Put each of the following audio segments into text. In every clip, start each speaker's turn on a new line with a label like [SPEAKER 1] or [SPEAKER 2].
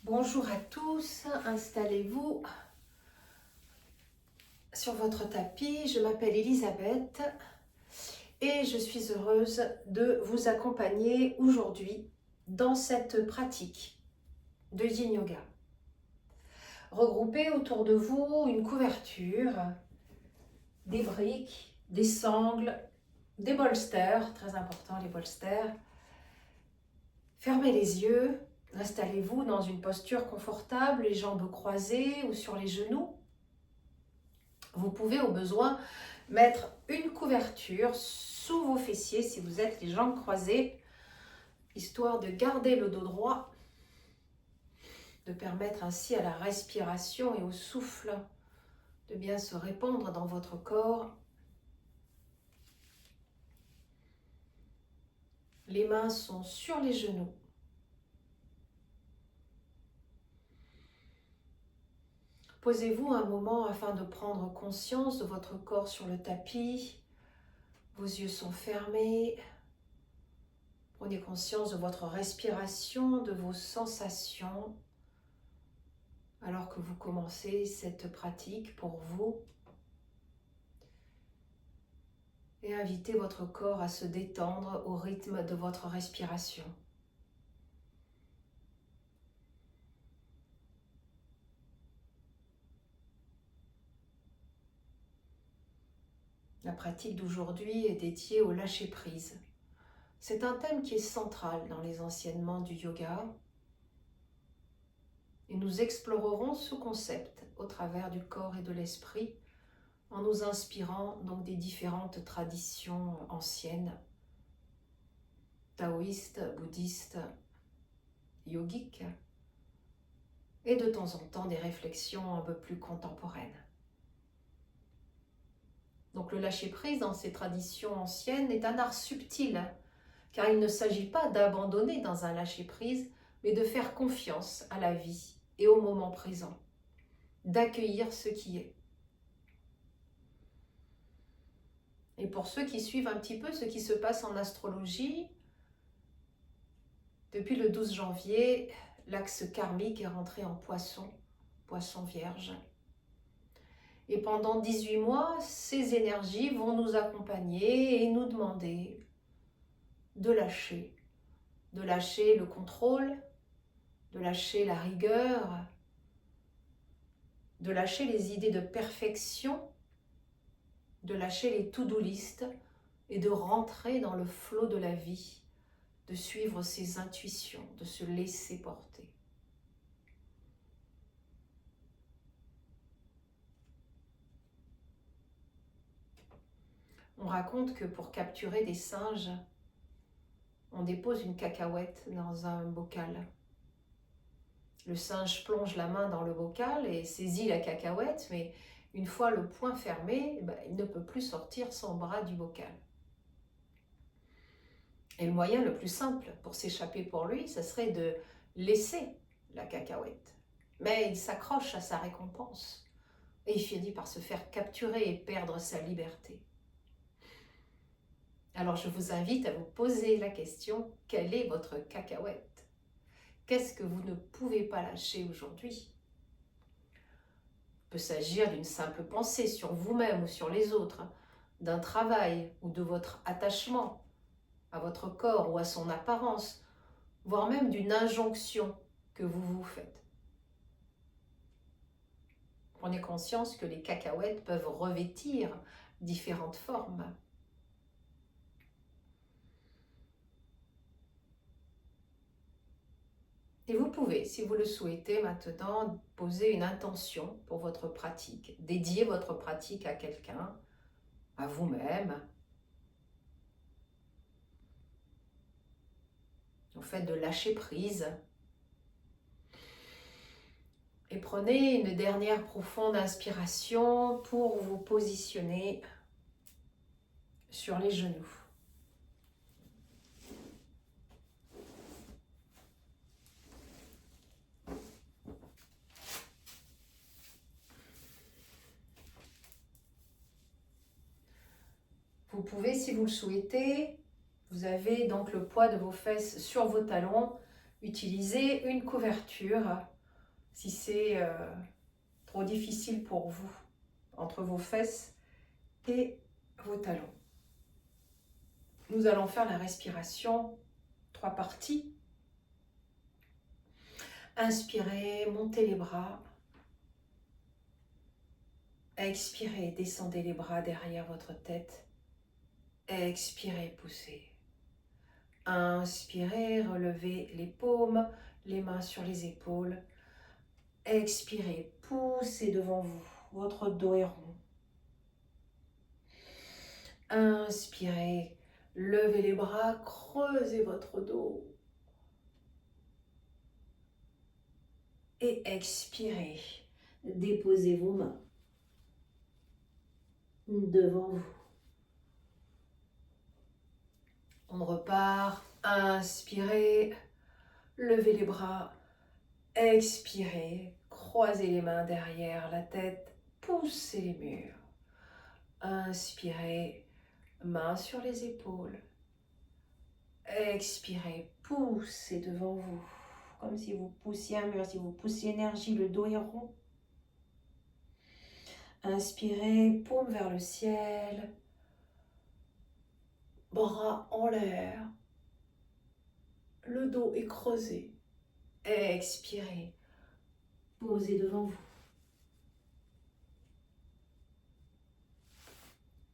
[SPEAKER 1] Bonjour à tous, installez-vous sur votre tapis. Je m'appelle Elisabeth et je suis heureuse de vous accompagner aujourd'hui dans cette pratique de Yin Yoga. Regroupez autour de vous une couverture, des briques, des sangles, des bolsters, très important les bolsters. Fermez les yeux. Installez-vous dans une posture confortable, les jambes croisées ou sur les genoux. Vous pouvez au besoin mettre une couverture sous vos fessiers si vous êtes les jambes croisées, histoire de garder le dos droit, de permettre ainsi à la respiration et au souffle de bien se répandre dans votre corps. Les mains sont sur les genoux. Posez-vous un moment afin de prendre conscience de votre corps sur le tapis. Vos yeux sont fermés. Prenez conscience de votre respiration, de vos sensations, alors que vous commencez cette pratique pour vous. Et invitez votre corps à se détendre au rythme de votre respiration. La pratique d'aujourd'hui est dédiée au lâcher-prise. C'est un thème qui est central dans les enseignements du yoga. Et nous explorerons ce concept au travers du corps et de l'esprit en nous inspirant donc des différentes traditions anciennes, taoïstes, bouddhistes, yogiques, et de temps en temps des réflexions un peu plus contemporaines. Donc le lâcher-prise dans ces traditions anciennes est un art subtil, car il ne s'agit pas d'abandonner dans un lâcher-prise, mais de faire confiance à la vie et au moment présent, d'accueillir ce qui est. Et pour ceux qui suivent un petit peu ce qui se passe en astrologie, depuis le 12 janvier, l'axe karmique est rentré en poisson, poisson vierge. Et pendant 18 mois, ces énergies vont nous accompagner et nous demander de lâcher le contrôle, de lâcher la rigueur, de lâcher les idées de perfection, de lâcher les to-do list et de rentrer dans le flot de la vie, de suivre ses intuitions, de se laisser porter. On raconte que pour capturer des singes, on dépose une cacahuète dans un bocal. Le singe plonge la main dans le bocal et saisit la cacahuète, mais une fois le poing fermé, il ne peut plus sortir son bras du bocal. Et le moyen le plus simple pour s'échapper pour lui, ce serait de laisser la cacahuète. Mais il s'accroche à sa récompense et il finit par se faire capturer et perdre sa liberté. Alors je vous invite à vous poser la question, quelle est votre cacahuète? Qu'est-ce que vous ne pouvez pas lâcher aujourd'hui? Il peut s'agir d'une simple pensée sur vous-même ou sur les autres, d'un travail ou de votre attachement à votre corps ou à son apparence, voire même d'une injonction que vous vous faites. Prenez conscience que les cacahuètes peuvent revêtir différentes formes. Et vous pouvez, si vous le souhaitez maintenant, poser une intention pour votre pratique, dédier votre pratique à quelqu'un, à vous-même, au fait de lâcher prise. Et prenez une dernière profonde inspiration pour vous positionner sur les genoux. Vous pouvez, si vous le souhaitez, vous avez donc le poids de vos fesses sur vos talons, utiliser une couverture si c'est trop difficile pour vous, entre vos fesses et vos talons. Nous allons faire la respiration, 3 parties. Inspirez, montez les bras. Expirez, descendez les bras derrière votre tête. Expirez, poussez. Inspirez, relevez les paumes, les mains sur les épaules. Expirez, poussez devant vous. Votre dos est rond. Inspirez, levez les bras, creusez votre dos. Et expirez, déposez vos mains devant vous. On repart, inspirez, levez les bras, expirez, croisez les mains derrière la tête, poussez les murs. Inspirez, mains sur les épaules. Expirez, poussez devant vous, comme si vous poussiez un mur, si vous poussiez l'énergie, le dos est rond. Inspirez, paume vers le ciel, bras en l'air, le dos est creusé. Expirez, posez devant vous.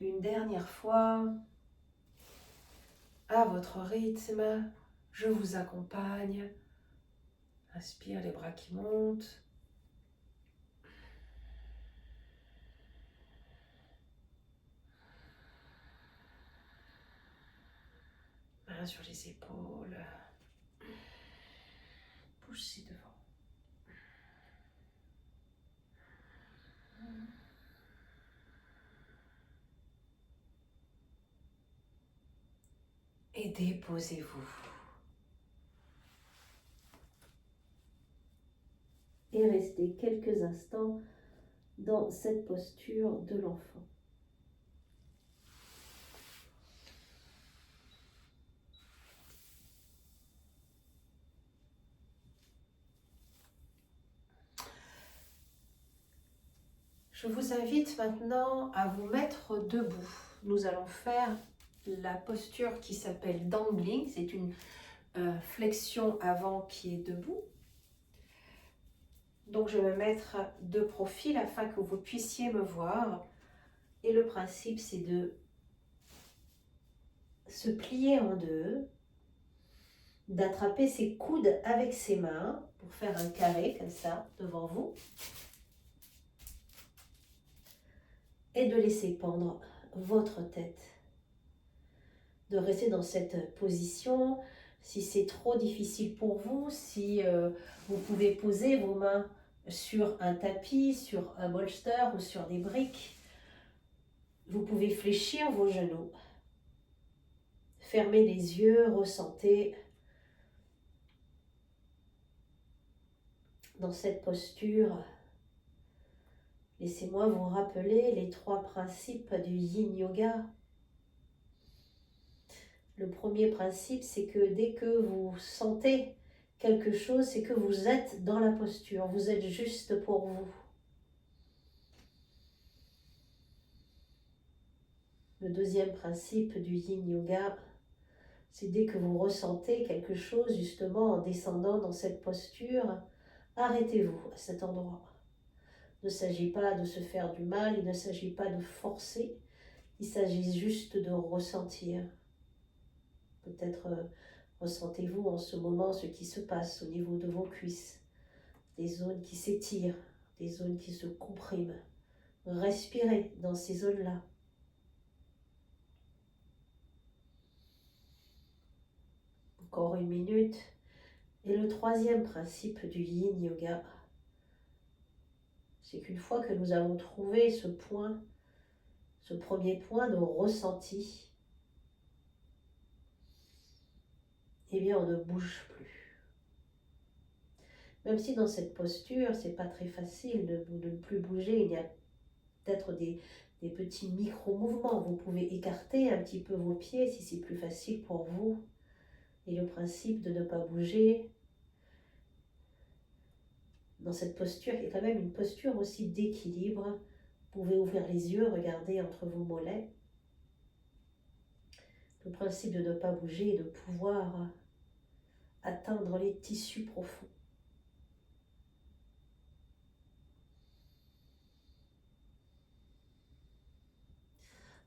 [SPEAKER 1] Une dernière fois, à votre rythme, je vous accompagne. Inspire, les bras qui montent. Main sur les épaules. Poussez devant. Et déposez-vous. Et restez quelques instants dans cette posture de l'enfant. Je vous invite maintenant à vous mettre debout. Nous allons faire la posture qui s'appelle Dangling. C'est une flexion avant qui est debout. Donc je vais me mettre de profil afin que vous puissiez me voir. Et le principe, c'est de se plier en deux, d'attraper ses coudes avec ses mains pour faire un carré comme ça devant vous. Et de laisser pendre votre tête. De rester dans cette position. Si c'est trop difficile pour vous, si vous pouvez poser vos mains sur un tapis, sur un bolster ou sur des briques, vous pouvez fléchir vos genoux. Fermez les yeux, ressentez dans cette posture. Laissez-moi vous rappeler les 3 principes du Yin Yoga. Le premier principe, c'est que dès que vous sentez quelque chose, c'est que vous êtes dans la posture, vous êtes juste pour vous. Le deuxième principe du Yin Yoga, c'est dès que vous ressentez quelque chose, justement en descendant dans cette posture, arrêtez-vous à cet endroit. Il ne s'agit pas de se faire du mal, il ne s'agit pas de forcer, il s'agit juste de ressentir. Peut-être ressentez-vous en ce moment ce qui se passe au niveau de vos cuisses, des zones qui s'étirent, des zones qui se compriment. Respirez dans ces zones-là. Encore 1 minute. Et le troisième principe du Yin Yoga, c'est qu'une fois que nous avons trouvé ce point, ce premier point de ressenti, eh bien on ne bouge plus. Même si dans cette posture, c'est pas très facile de ne plus bouger, il y a peut-être des petits micro-mouvements. Vous pouvez écarter un petit peu vos pieds si c'est plus facile pour vous. Et le principe de ne pas bouger,
[SPEAKER 2] Dans cette posture, il y a quand même une posture aussi d'équilibre. Vous pouvez ouvrir les yeux, regarder entre vos mollets. Le principe de ne pas bouger et de pouvoir atteindre les tissus profonds.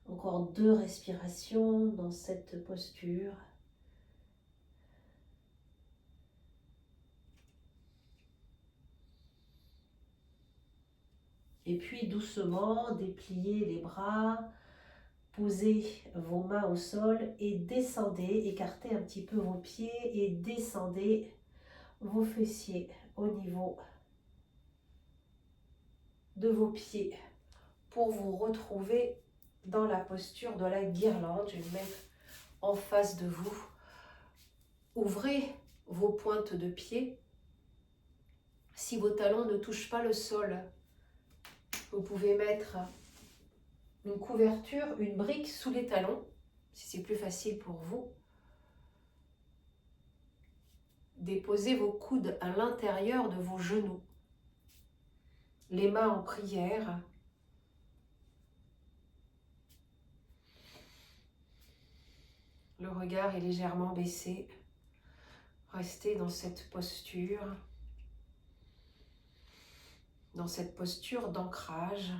[SPEAKER 2] Encore 2 respirations dans cette posture. Et puis doucement, dépliez les bras, posez vos mains au sol et descendez, écartez un petit peu vos pieds et descendez vos fessiers au niveau de vos pieds pour vous retrouver dans la posture de la guirlande. Je vais le mettre en face de vous. Ouvrez vos pointes de pied. Si vos talons ne touchent pas le sol, vous pouvez mettre une couverture, une brique sous les talons, si c'est plus facile pour vous. Déposez vos coudes à l'intérieur de vos genoux. Les mains en prière. Le regard est légèrement baissé. Restez dans cette posture d'ancrage.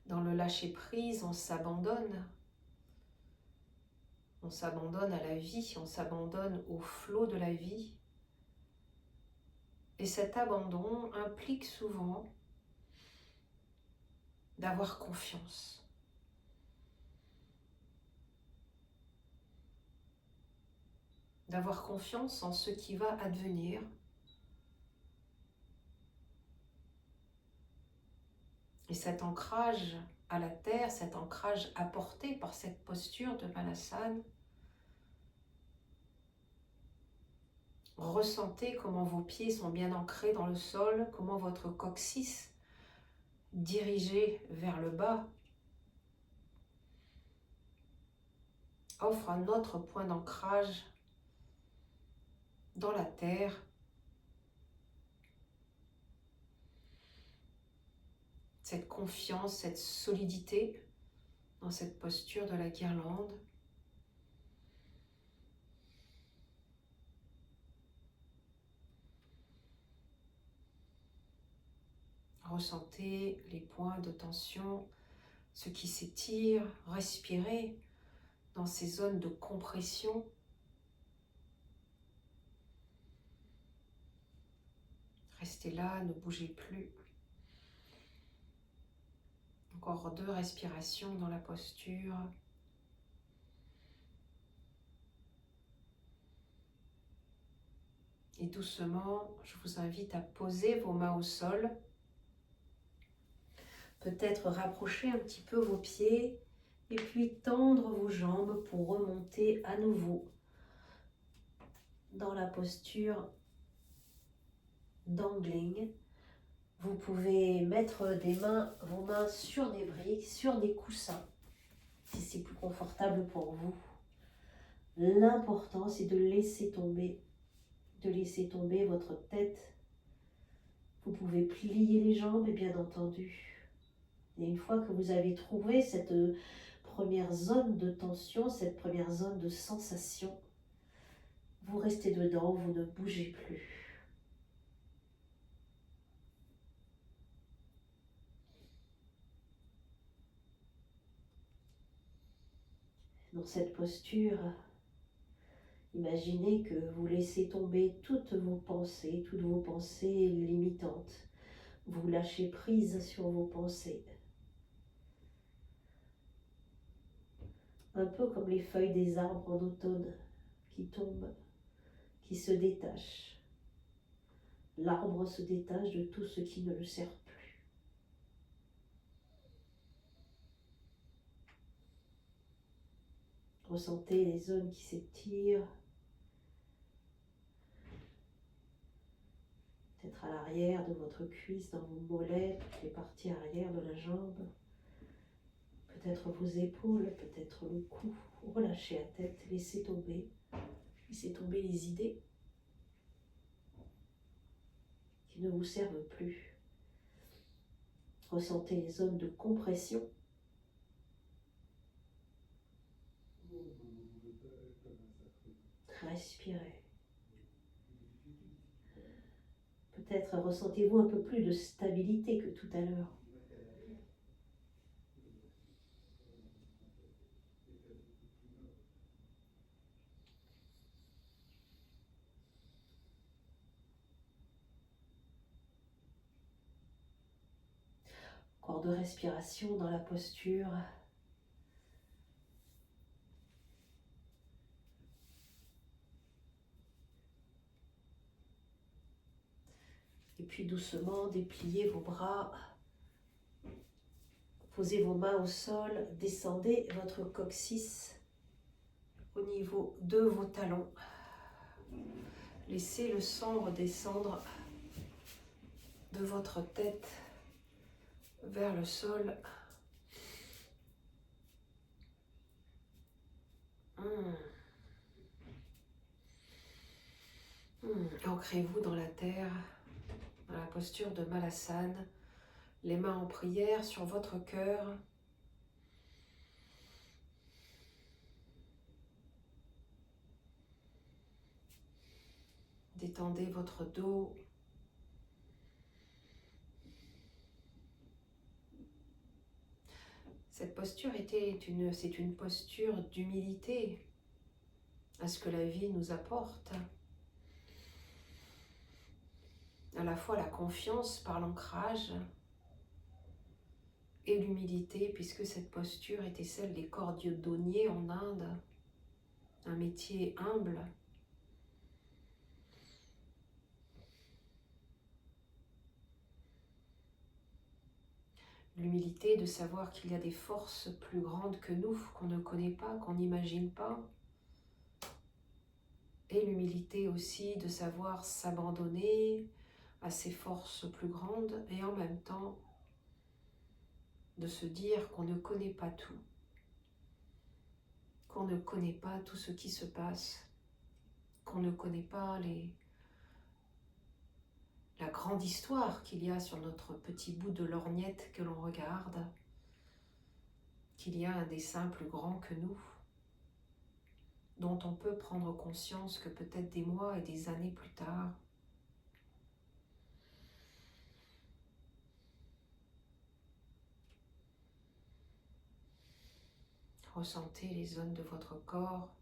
[SPEAKER 2] Dans le lâcher-prise, on s'abandonne. On s'abandonne à la vie, on s'abandonne au flot de la vie. Et cet abandon implique souvent d'avoir confiance. D'avoir confiance en ce qui va advenir. Et cet ancrage à la terre, cet ancrage apporté par cette posture de Balasana, ressentez comment vos pieds sont bien ancrés dans le sol, comment votre coccyx dirigé vers le bas offre un autre point d'ancrage dans la terre. Cette confiance, cette solidité dans cette posture de la guirlande. Ressentez les points de tension, ce qui s'étire, respirez dans ces zones de compression. Restez là, ne bougez plus. Encore 2 respirations dans la posture. Et doucement, je vous invite à poser vos mains au sol. Peut-être rapprocher un petit peu vos pieds et puis tendre vos jambes pour remonter à nouveau dans la posture d'angling. Vous pouvez mettre vos mains sur des briques, sur des coussins, si c'est plus confortable pour vous. L'important, c'est de laisser tomber votre tête. Vous pouvez plier les jambes, bien entendu. Et une fois que vous avez trouvé cette première zone de tension, cette première zone de sensation, vous restez dedans, vous ne bougez plus. Dans cette posture, imaginez que vous laissez tomber toutes vos pensées limitantes. Vous lâchez prise sur vos pensées. Un peu comme les feuilles des arbres en automne qui tombent, qui se détachent. L'arbre se détache de tout ce qui ne le sert plus. Ressentez les zones qui s'étirent. peut-être à l'arrière de votre cuisse, dans vos mollets, toutes les parties arrière de la jambe. Peut-être vos épaules, peut-être le cou. Relâchez la tête, laissez tomber. Laissez tomber les idées qui ne vous servent plus. Ressentez les zones de compression. Respirez. Peut-être ressentez-vous un peu plus de stabilité que tout à l'heure. Encore de respiration dans la posture. Et puis doucement, dépliez vos bras. Posez vos mains au sol. Descendez votre coccyx au niveau de vos talons. Laissez le sang redescendre de votre tête vers le sol. Ancrez-vous dans la terre, dans la posture de Malasana, les mains en prière sur votre cœur. Détendez votre dos. Cette posture c'est une posture d'humilité à ce que la vie nous apporte. À la fois la confiance par l'ancrage et l'humilité, puisque cette posture était celle des cordionniers en Inde, un métier humble. L'humilité de savoir qu'il y a des forces plus grandes que nous, qu'on ne connaît pas, qu'on n'imagine pas. Et l'humilité aussi de savoir s'abandonner à ces forces plus grandes et en même temps de se dire qu'on ne connaît pas tout, qu'on ne connaît pas tout ce qui se passe, qu'on ne connaît pas la grande histoire qu'il y a sur notre petit bout de lorgnette que l'on regarde, qu'il y a un dessein plus grand que nous, dont on peut prendre conscience que peut-être des mois et des années plus tard. Ressentez les zones de votre corps.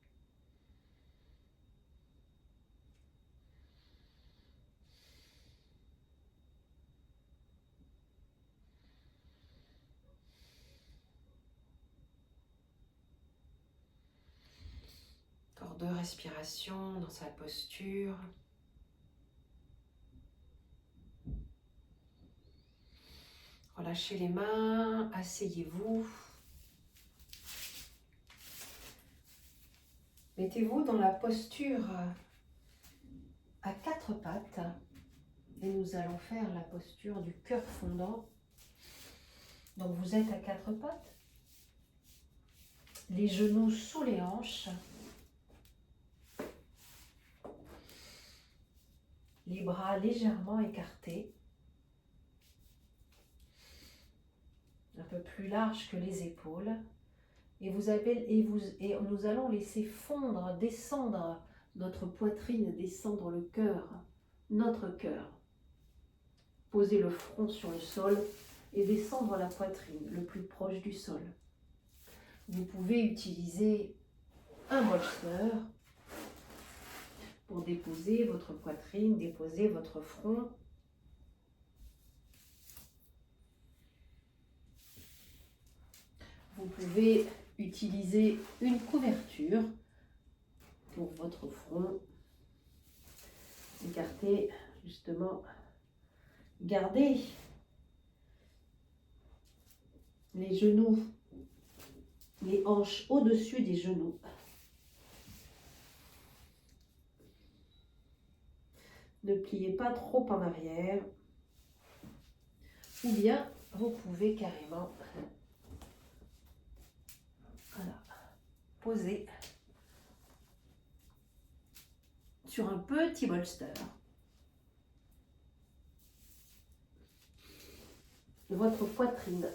[SPEAKER 2] Encore 2 respirations dans sa posture. Relâchez les mains, asseyez-vous. Mettez-vous dans la posture à 4 pattes et nous allons faire la posture du cœur fondant. Donc vous êtes à 4 pattes, les genoux sous les hanches, les bras légèrement écartés, un peu plus large que les épaules. Et nous allons laisser fondre, descendre notre poitrine, descendre le cœur, notre cœur. Posez le front sur le sol et descendre la poitrine le plus proche du sol. Vous pouvez utiliser un bolster pour déposer votre poitrine, déposer votre front. Vous pouvez utiliser une couverture pour votre front. Écartez justement, gardez les genoux, les hanches au-dessus des genoux. Ne pliez pas trop en arrière. Ou bien, vous pouvez carrément poser sur un petit bolster votre poitrine.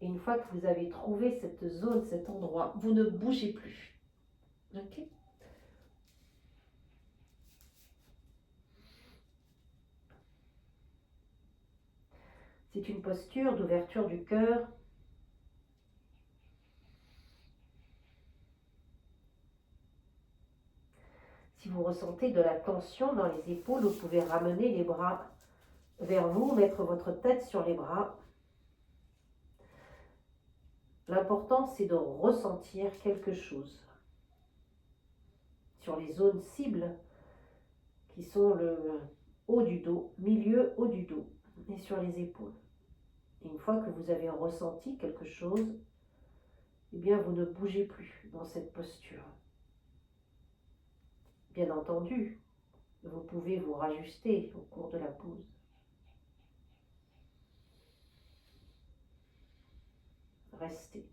[SPEAKER 2] Et une fois que vous avez trouvé cette zone, cet endroit, vous ne bougez plus. Ok ? C'est une posture d'ouverture du cœur. Si vous ressentez de la tension dans les épaules, vous pouvez ramener les bras vers vous, mettre votre tête sur les bras. L'important, c'est de ressentir quelque chose sur les zones cibles qui sont le haut du dos, milieu haut du dos et sur les épaules. Et une fois que vous avez ressenti quelque chose, eh bien vous ne bougez plus dans cette posture. Bien entendu, vous pouvez vous rajuster au cours de la pause. Restez.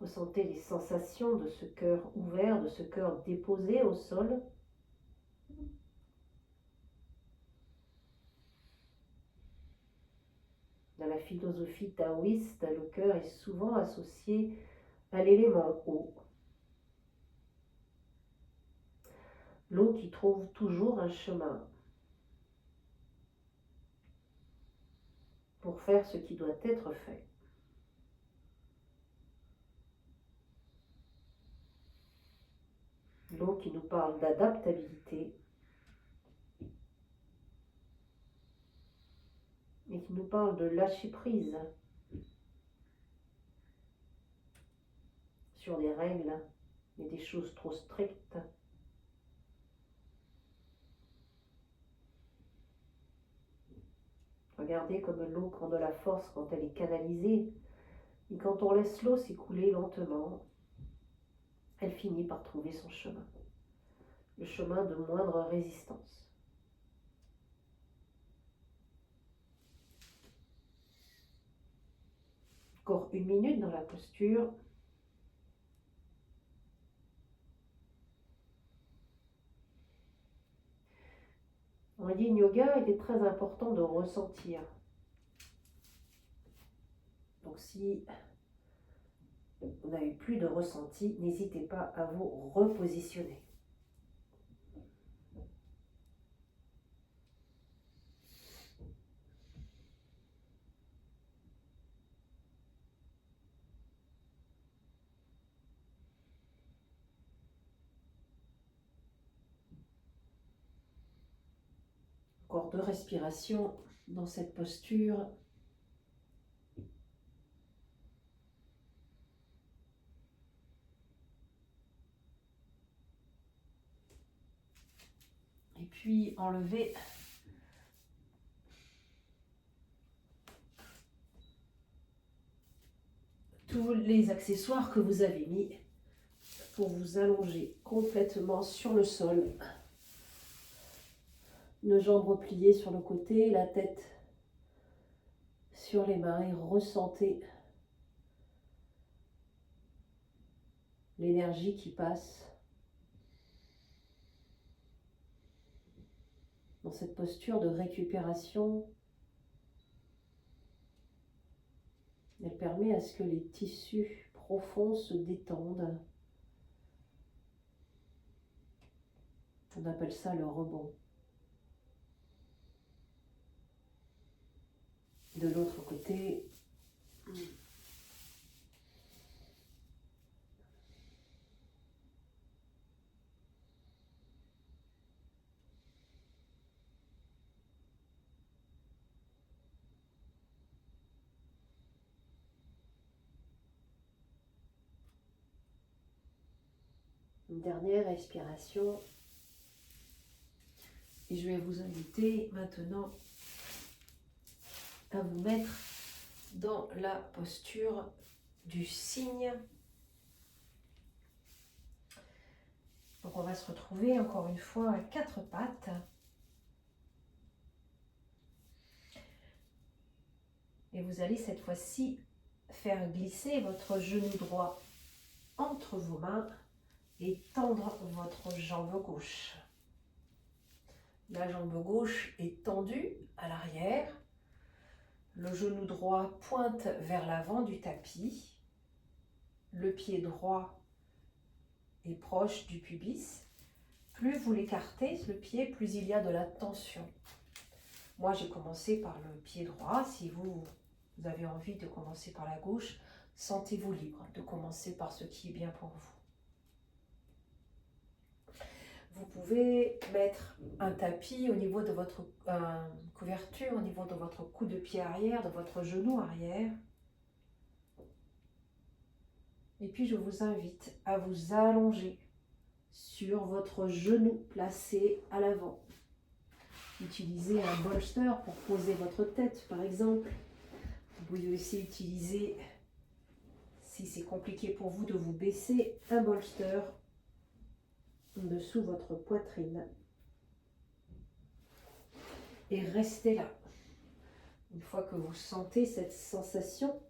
[SPEAKER 2] Ressentez les sensations de ce cœur ouvert, de ce cœur déposé au sol. Dans la philosophie taoïste, le cœur est souvent associé à l'élément eau. L'eau qui trouve toujours un chemin pour faire ce qui doit être fait. L'eau qui nous parle d'adaptabilité et qui nous parle de lâcher prise sur des règles et des choses trop strictes. Regardez comme l'eau prend de la force quand elle est canalisée et quand on laisse l'eau s'écouler lentement, elle finit par trouver son chemin, le chemin de moindre résistance. Encore 1 minute dans la posture. En yin yoga, il est très important de ressentir. Donc si vous n'avez plus de ressenti, n'hésitez pas à vous repositionner. Encore 2 respirations dans cette posture. Et puis enlevez tous les accessoires que vous avez mis pour vous allonger complètement sur le sol. Nos jambes repliées sur le côté, la tête sur les mains et ressentez l'énergie qui passe dans cette posture de récupération. Elle permet à ce que les tissus profonds se détendent. On appelle ça le rebond. De l'autre côté, une dernière respiration. Et je vais vous inviter maintenant à vous mettre dans la posture du cygne. Donc on va se retrouver encore une fois à 4 pattes. Et vous allez cette fois-ci faire glisser votre genou droit entre vos mains et tendre votre jambe gauche. La jambe gauche est tendue à l'arrière. Le genou droit pointe vers l'avant du tapis. Le pied droit est proche du pubis. Plus vous l'écartez, le pied, plus il y a de la tension. Moi, j'ai commencé par le pied droit. Si vous avez envie de commencer par la gauche, sentez-vous libre de commencer par ce qui est bien pour vous. Vous pouvez mettre un tapis au niveau de votre couverture, au niveau de votre coude de pied arrière, de votre genou arrière. Et puis, je vous invite à vous allonger sur votre genou placé à l'avant. Utilisez un bolster pour poser votre tête, par exemple. Vous pouvez aussi utiliser, si c'est compliqué pour vous de vous baisser, un bolster en dessous votre poitrine. Et restez là. Une fois que vous sentez cette sensation,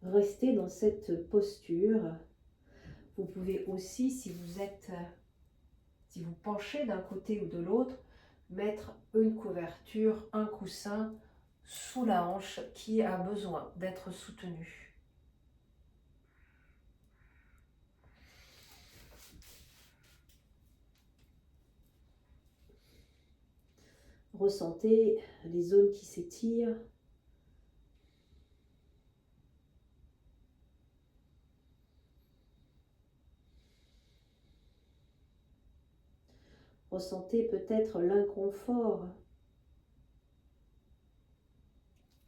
[SPEAKER 2] restez dans cette posture. Vous pouvez aussi, si vous penchez d'un côté ou de l'autre, mettre une couverture, un coussin sous la hanche qui a besoin d'être soutenu. Ressentez les zones qui s'étirent. Ressentez peut-être l'inconfort.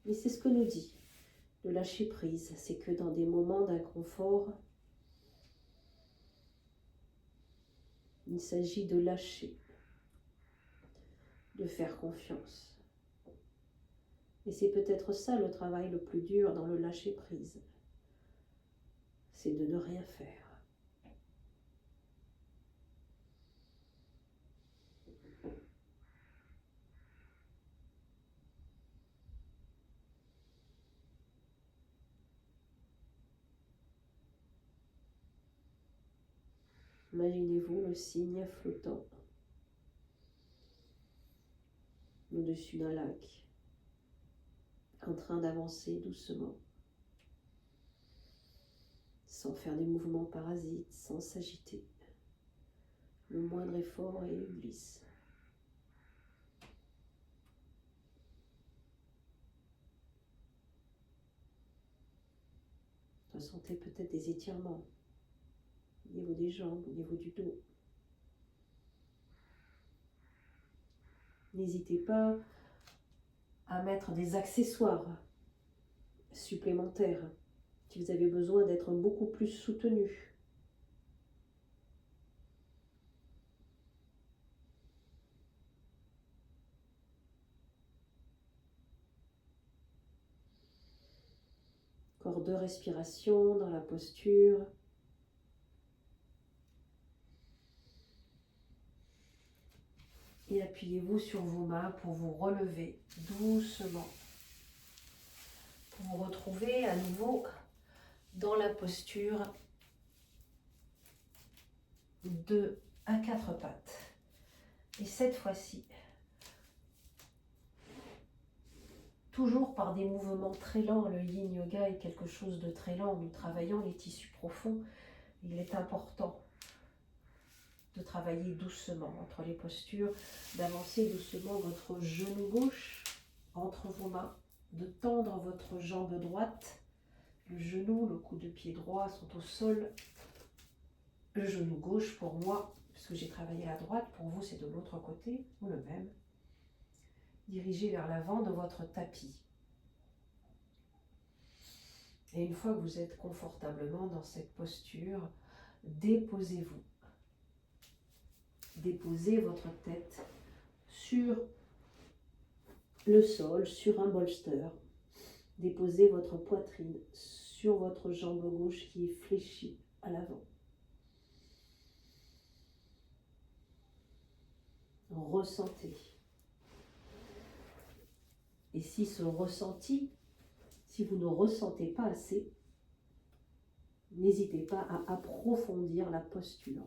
[SPEAKER 2] Mais c'est ce que nous dit le lâcher prise, c'est que dans des moments d'inconfort, il s'agit de lâcher, de faire confiance. Et c'est peut-être ça le travail le plus dur dans le lâcher prise, c'est de ne rien faire. Imaginez-vous le cygne flottant au-dessus d'un lac, en train d'avancer doucement, sans faire des mouvements parasites, sans s'agiter. Le moindre effort et il glisse. Ressentez peut-être des étirements au niveau des jambes, au niveau du dos. N'hésitez pas à mettre des accessoires supplémentaires si vous avez besoin d'être beaucoup plus soutenu. Encore 2 respirations dans la posture. Et appuyez-vous sur vos mains pour vous relever doucement. Pour vous retrouver à nouveau dans la posture de à 4 pattes. Et cette fois-ci, toujours par des mouvements très lents, le yin yoga est quelque chose de très lent. Nous travaillons les tissus profonds. Il est important de travailler doucement entre les postures, d'avancer doucement votre genou gauche entre vos mains, de tendre votre jambe droite. Le genou, le coude de pied droit sont au sol. Le genou gauche pour moi, parce que j'ai travaillé à droite, pour vous c'est de l'autre côté, ou le même. Dirigez vers l'avant de votre tapis. Et une fois que vous êtes confortablement dans cette posture, déposez-vous. Déposez votre tête sur le sol, sur un bolster. Déposez votre poitrine sur votre jambe gauche qui est fléchie à l'avant. Ressentez. Et si ce ressenti, si vous ne ressentez pas assez, n'hésitez pas à approfondir la posture.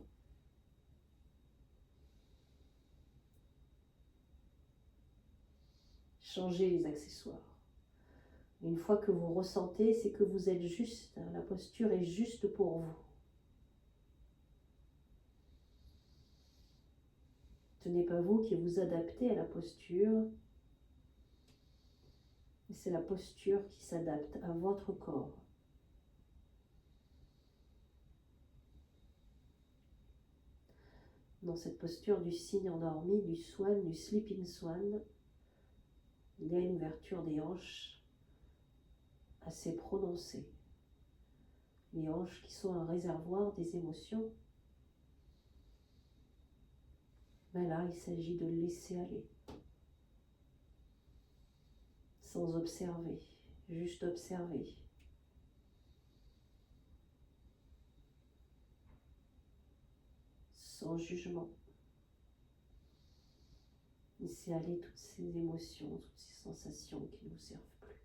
[SPEAKER 2] Changez les accessoires. Une fois que vous ressentez, c'est que vous êtes juste, la posture est juste pour vous. Ce n'est pas vous qui vous adaptez à la posture, mais c'est la posture qui s'adapte à votre corps. Dans cette posture du cygne endormi, du swan, du sleeping swan, il y a une ouverture des hanches assez prononcée. Les hanches qui sont un réservoir des émotions. Mais là, il s'agit de laisser aller. Sans observer, juste observer. Sans jugement. Laissez aller toutes ces émotions, toutes ces sensations qui ne vous servent plus.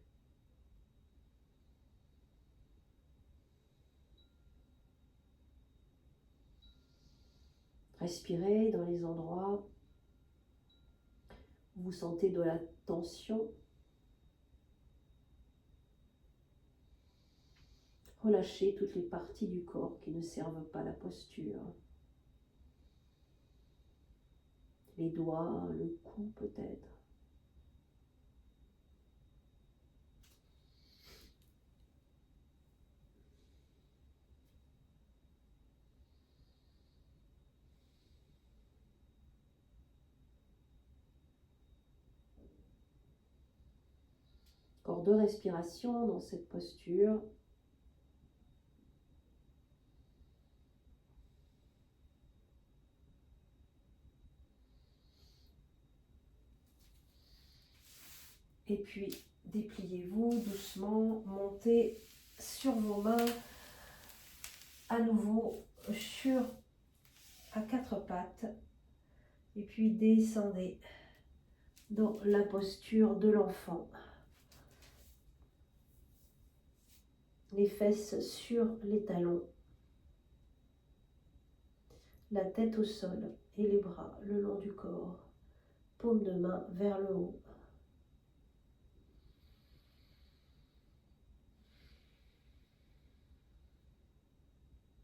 [SPEAKER 2] Respirez dans les endroits où vous sentez de la tension. Relâchez toutes les parties du corps qui ne servent pas la posture. Les doigts, le cou peut-être. Encore 2 respirations dans cette posture. Et puis, dépliez-vous doucement, montez sur vos mains, à nouveau à 4 pattes. Et puis, descendez dans la posture de l'enfant. Les fesses sur les talons. La tête au sol et les bras le long du corps. Paume de main vers le haut.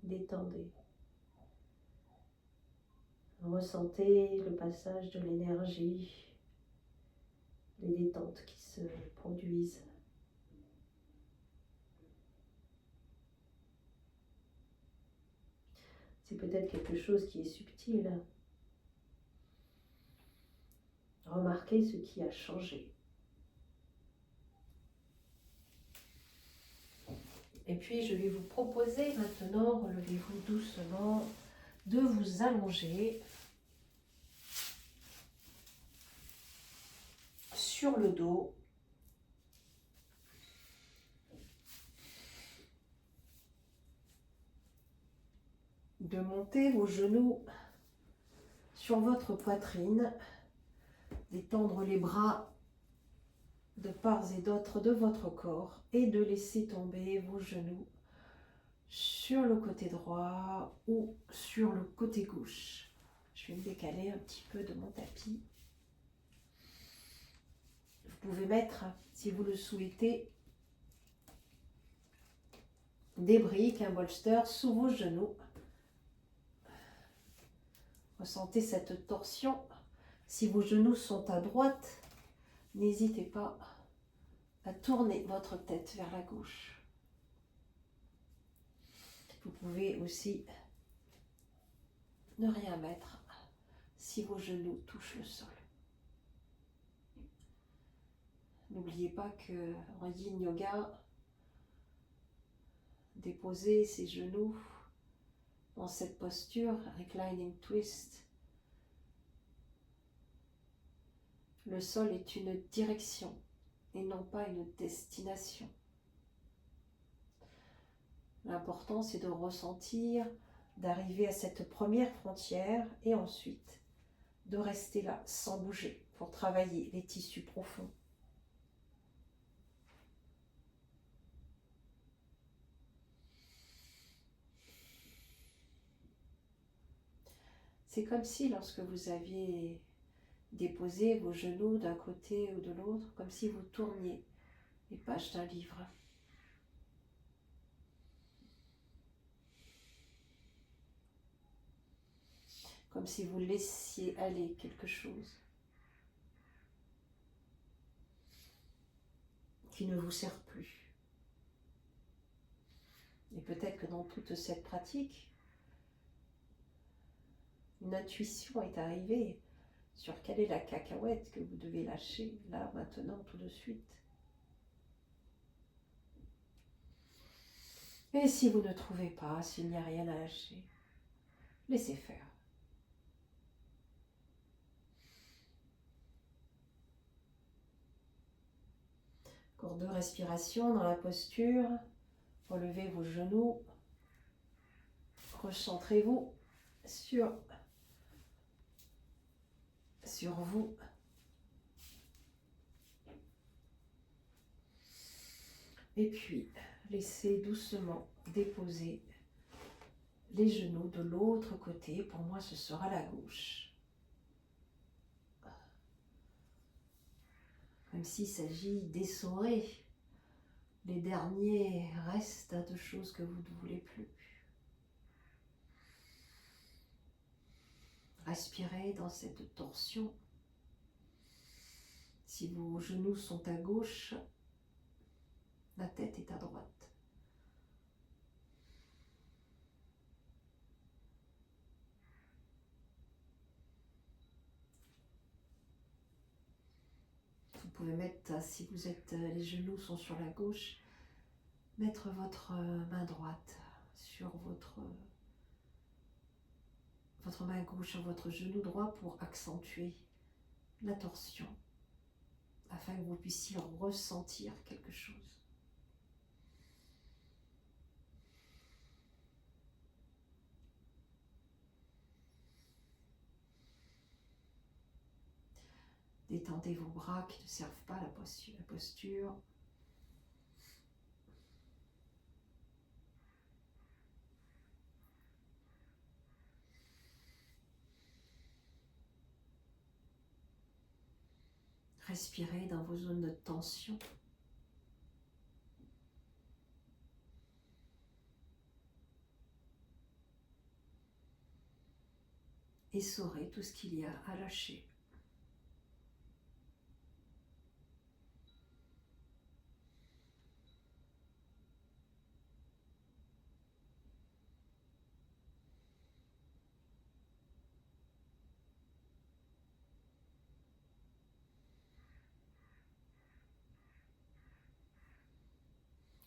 [SPEAKER 2] Détendez. Ressentez le passage de l'énergie, les détentes qui se produisent. C'est peut-être quelque chose qui est subtil. Remarquez ce qui a changé. Et puis, je vais vous proposer maintenant, relevez-vous doucement, de vous allonger sur le dos. De monter vos genoux sur votre poitrine, d'étendre les bras de part et d'autre de votre corps et de laisser tomber vos genoux sur le côté droit ou sur le côté gauche. Je vais me décaler un petit peu de mon tapis. Vous pouvez mettre, si vous le souhaitez, des briques, un bolster sous vos genoux. Ressentez cette torsion. Si vos genoux sont à droite, n'hésitez pas à tourner votre tête vers la gauche. Vous pouvez aussi ne rien mettre si vos genoux touchent le sol. N'oubliez pas que en yin yoga, déposer ses genoux dans cette posture, reclining twist, le sol est une direction et non pas une destination. L'important, c'est de ressentir, d'arriver à cette première frontière et ensuite de rester là sans bouger pour travailler les tissus profonds. C'est comme si lorsque vous aviez déposé vos genoux d'un côté ou de l'autre, comme si vous tourniez les pages d'un livre. Comme si vous laissiez aller quelque chose qui ne vous sert plus. Et peut-être que dans toute cette pratique, une intuition est arrivée sur quelle est la cacahuète que vous devez lâcher, là, maintenant, tout de suite. Et si vous ne trouvez pas, s'il n'y a rien à lâcher, laissez faire. Encore 2 respirations dans la posture. Relevez vos genoux. Recentrez-vous sur vous. Et puis, laissez doucement déposer les genoux de l'autre côté. Pour moi, ce sera la gauche. Comme s'il s'agit d'essorer les derniers restes de choses que vous ne voulez plus. Respirez dans cette torsion. Si vos genoux sont à gauche, la tête est à droite. Vous pouvez mettre, si vous êtes, les genoux sont sur la gauche, mettre votre main droite sur votre main gauche sur votre genou droit pour accentuer la torsion, afin que vous puissiez ressentir quelque chose. Détendez vos bras qui ne servent pas à la posture. Respirez dans vos zones de tension. Essorez tout ce qu'il y a à lâcher.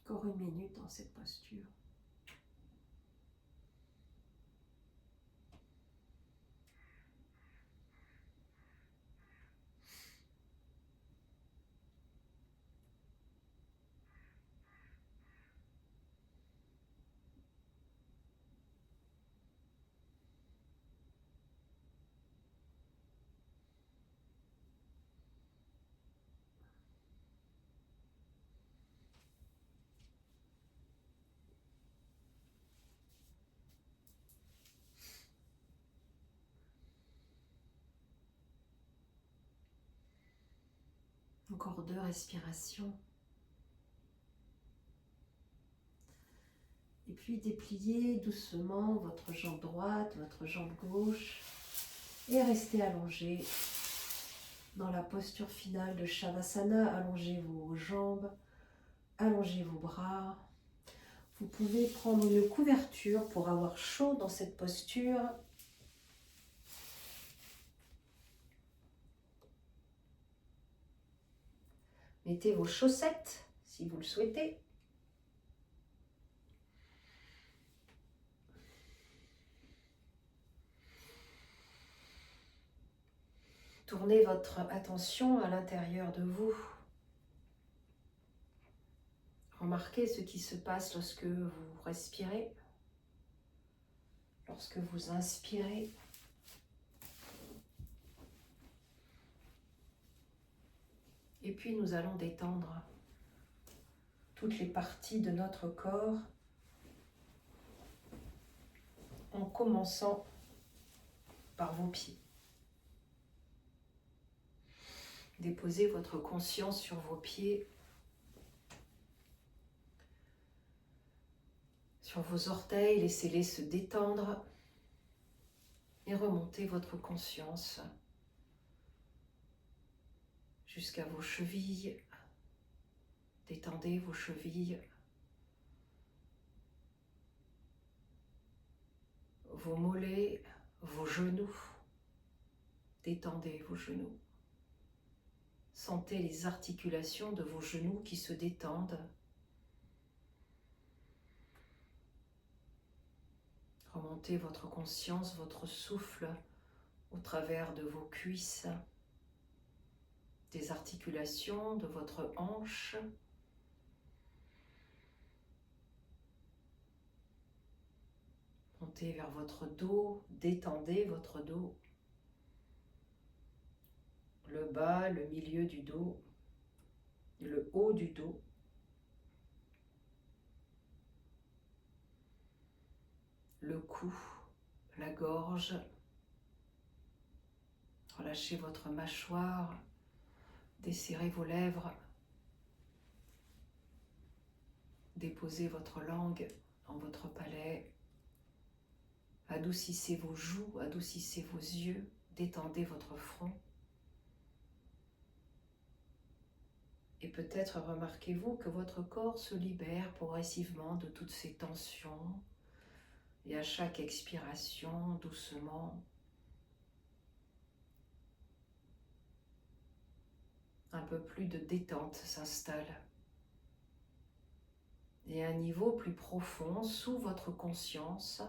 [SPEAKER 2] Encore 1 minute dans cette posture. Encore 2 respirations. Et puis dépliez doucement votre jambe droite, votre jambe gauche et restez allongé dans la posture finale de Shavasana. Allongez vos jambes, allongez vos bras. Vous pouvez prendre une couverture pour avoir chaud dans cette posture. Mettez vos chaussettes si vous le souhaitez. Tournez votre attention à l'intérieur de vous.
[SPEAKER 1] Remarquez ce qui se passe lorsque vous respirez, lorsque vous inspirez. Et puis nous allons détendre toutes les parties de notre corps en commençant par vos pieds. Déposez votre conscience sur vos pieds, sur vos orteils, laissez-les se détendre et remontez votre conscience jusqu'à vos chevilles. Détendez vos chevilles, vos mollets, vos genoux. Détendez vos genoux. Sentez les articulations de vos genoux qui se détendent. Remontez votre conscience, votre souffle au travers de vos cuisses, des articulations de votre hanche. Montez vers votre dos, détendez votre dos. Le bas, le milieu du dos, le haut du dos. Le cou, la gorge. Relâchez votre mâchoire, desserrez vos lèvres. Déposez votre langue dans votre palais. Adoucissez vos joues, adoucissez vos yeux, détendez votre front. Et peut-être remarquez-vous que votre corps se libère progressivement de toutes ces tensions. Et à chaque expiration, doucement, un peu plus de détente s'installe. Et à un niveau plus profond, sous votre conscience,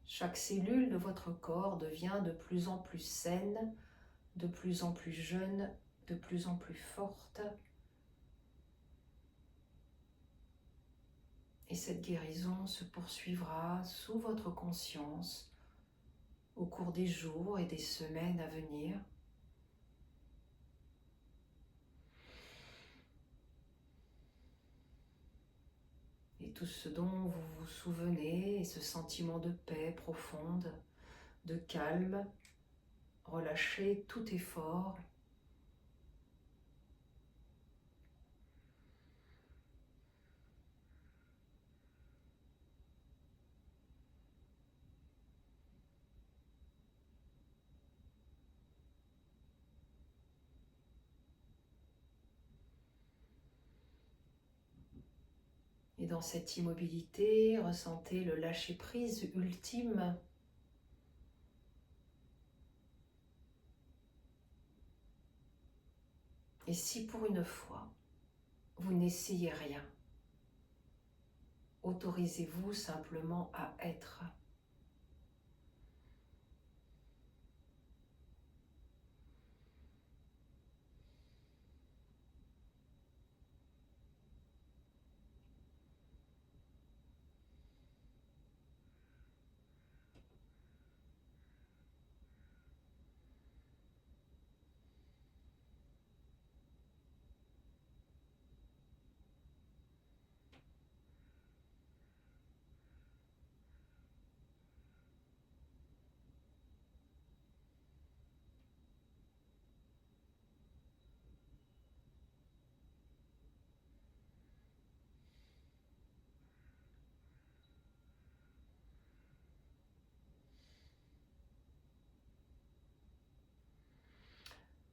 [SPEAKER 1] chaque cellule de votre corps devient de plus en plus saine, de plus en plus jeune, de plus en plus forte. Et cette guérison se poursuivra sous votre conscience au cours des jours et des semaines à venir. Et tout ce dont vous vous souvenez, et ce sentiment de paix profonde, de calme, relâchez tout effort. Et dans cette immobilité, ressentez le lâcher-prise ultime. Et si pour une fois, vous n'essayez rien, autorisez-vous simplement à être.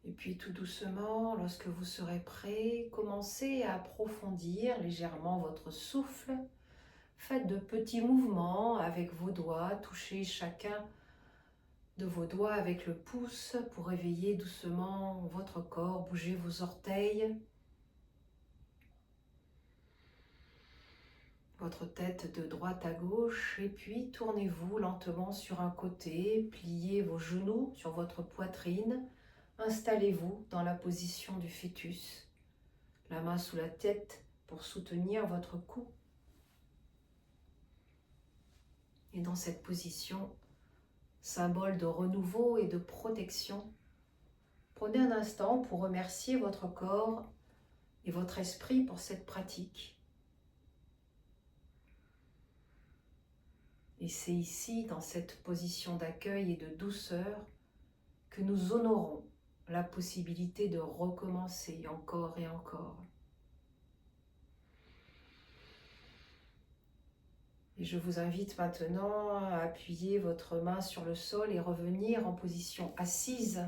[SPEAKER 1] Et puis tout doucement, lorsque vous serez prêt, commencez à approfondir légèrement votre souffle. Faites de petits mouvements avec vos doigts, touchez chacun de vos doigts avec le pouce pour réveiller doucement votre corps, bougez vos orteils, votre tête de droite à gauche et puis tournez-vous lentement sur un côté, pliez vos genoux sur votre poitrine, installez-vous dans la position du fœtus, la main sous la tête, pour soutenir votre cou. Et dans cette position, symbole de renouveau et de protection, prenez un instant pour remercier votre corps et votre esprit pour cette pratique. Et c'est ici, dans cette position d'accueil et de douceur, que nous honorons la possibilité de recommencer encore et encore. Et je vous invite maintenant à appuyer votre main sur le sol et revenir en position assise.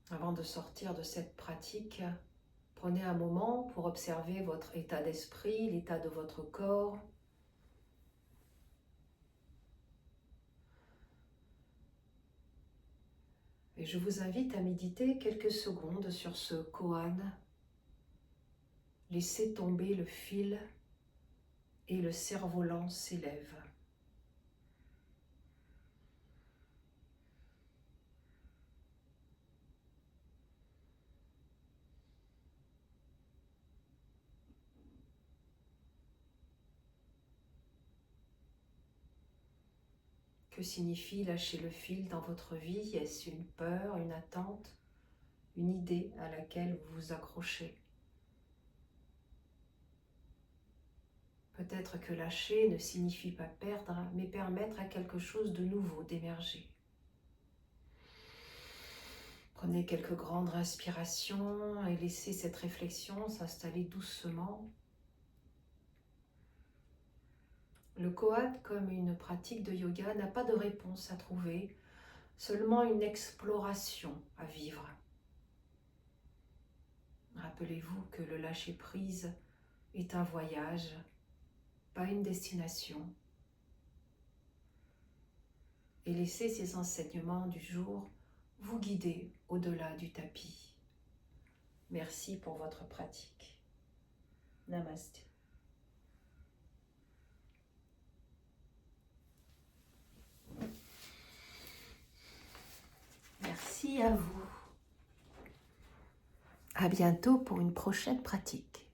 [SPEAKER 1] Avant de sortir de cette pratique, prenez un moment pour observer votre état d'esprit, l'état de votre corps. Et je vous invite à méditer quelques secondes sur ce koan. Laissez tomber le fil et le cerf-volant s'élève. Que signifie lâcher le fil dans votre vie? Est-ce une peur, une attente, une idée à laquelle vous vous accrochez? Peut-être que lâcher ne signifie pas perdre, mais permettre à quelque chose de nouveau d'émerger. Prenez quelques grandes respirations et laissez cette réflexion s'installer doucement. Le koan, comme une pratique de yoga, n'a pas de réponse à trouver, seulement une exploration à vivre. Rappelez-vous que le lâcher-prise est un voyage, pas une destination. Et laissez ces enseignements du jour vous guider au-delà du tapis. Merci pour votre pratique. Namasté. Merci à vous. À bientôt pour une prochaine pratique.